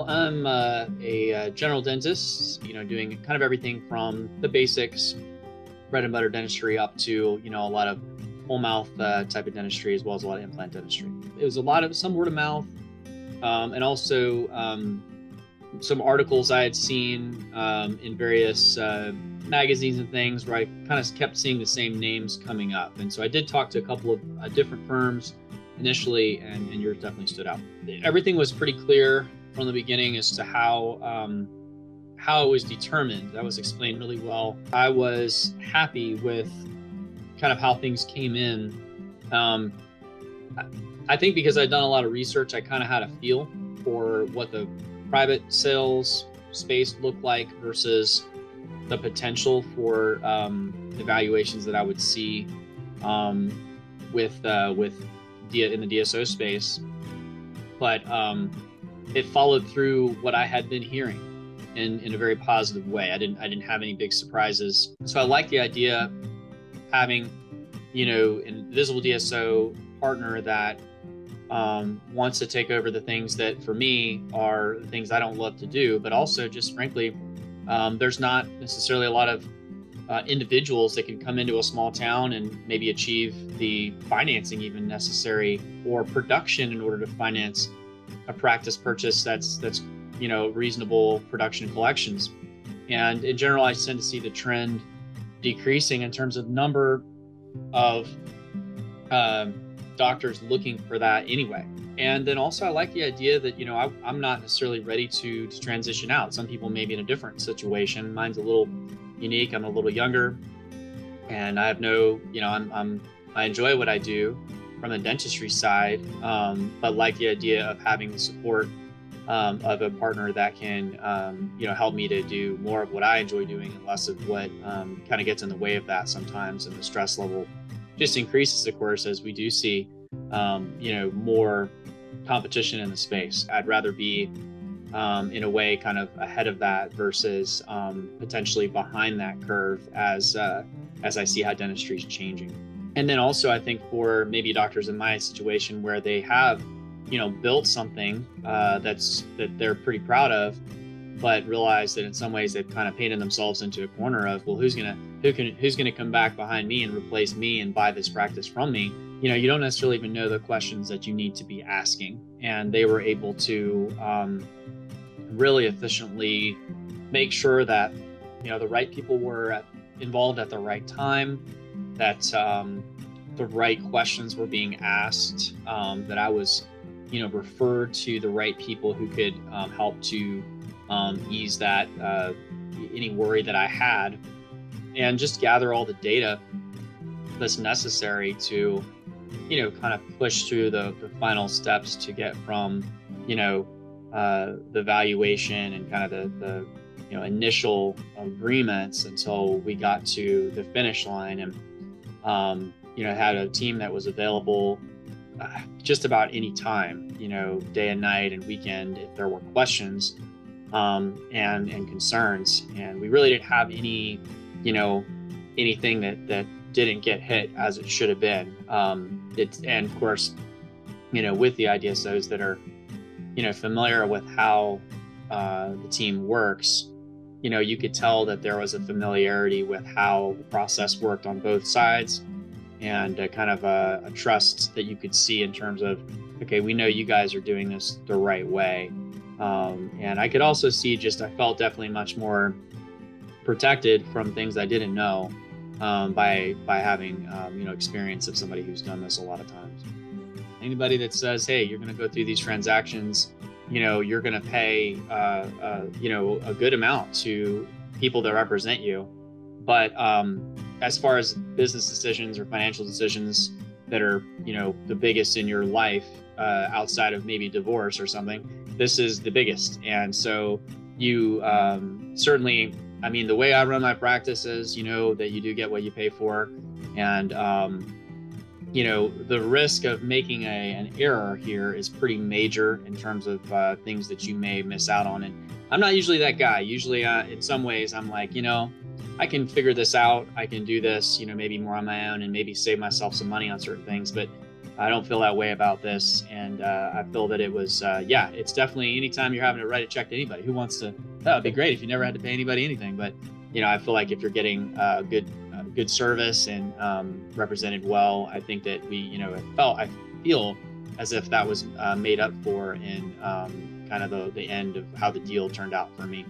Well, I'm a general dentist, doing kind of everything from the basics, bread and butter dentistry, up to, a lot of whole mouth type of dentistry, as well as a lot of implant dentistry. It was a lot of some word of mouth, and also some articles I had seen in various magazines and things where I kind of kept seeing the same names coming up. And so I did talk to a couple of different firms initially, and yours definitely stood out. Everything was pretty clear from the beginning as to how it was determined. That was explained really well. I was happy with kind of how things came in. I think because I'd done a lot of research, I kind of had a feel for what the private sales space looked like versus the potential for evaluations that I would see with in the DSO space. But it followed through what I had been hearing in a very positive way. I didn't have any big surprises. So I like the idea of having, an invisible DSO partner that wants to take over the things that for me are the things I don't love to do, but also just frankly, there's not necessarily a lot of individuals that can come into a small town and maybe achieve the financing even necessary or production in order to finance a practice purchase that's reasonable production collections. And in general, I tend to see the trend decreasing in terms of number of doctors looking for that anyway. And then also I like the idea that, I'm not necessarily ready to transition out. Some people may be in a different situation. Mine's a little unique. I'm a little younger and I have no, I enjoy what I do from the dentistry side, but like the idea of having the support of a partner that can, help me to do more of what I enjoy doing and less of what kind of gets in the way of that sometimes. And the stress level just increases, of course, as we do see, more competition in the space. I'd rather be, in a way, kind of ahead of that versus potentially behind that curve as I see how dentistry is changing. And then also, I think for maybe doctors in my situation where they have, built something that they're pretty proud of, but realize that in some ways they've kind of painted themselves into a corner of, well, who's gonna come back behind me and replace me and buy this practice from me? You don't necessarily even know the questions that you need to be asking. And they were able to really efficiently make sure that, the right people were involved at the right time, that the right questions were being asked, that I was, referred to the right people who could help to ease that, any worry that I had, and just gather all the data that's necessary to, kind of push through the final steps to get from, the valuation and kind of the initial agreements until we got to the finish line. And, had a team that was available just about any time, day and night and weekend, if there were questions and concerns. And we really didn't have any, anything that didn't get hit as it should have been. And of course, with the IDSOs that are, familiar with how the team works, you could tell that there was a familiarity with how the process worked on both sides, and kind of a trust that you could see in terms of, okay, we know you guys are doing this the right way. And I could also see I felt definitely much more protected from things I didn't know by having, experience of somebody who's done this a lot of times. Anybody that says, hey, you're going to go through these transactions, you're going to pay, a good amount to people that represent you. But as far as business decisions or financial decisions that are, the biggest in your life, outside of maybe divorce or something, this is the biggest. And so you certainly, the way I run my practice is, that you do get what you pay for. And, the risk of making an error here is pretty major in terms of things that you may miss out on. And I'm not usually that guy. Usually, in some ways, I'm like, I can figure this out. I can do this, maybe more on my own and maybe save myself some money on certain things. But I don't feel that way about this. And I feel that it was, yeah, it's definitely anytime you're having to write a check to anybody who wants to, that would be great if you never had to pay anybody anything. But, I feel like if you're getting good service and represented well, I think that I feel as if that was made up for in kind of the end of how the deal turned out for me.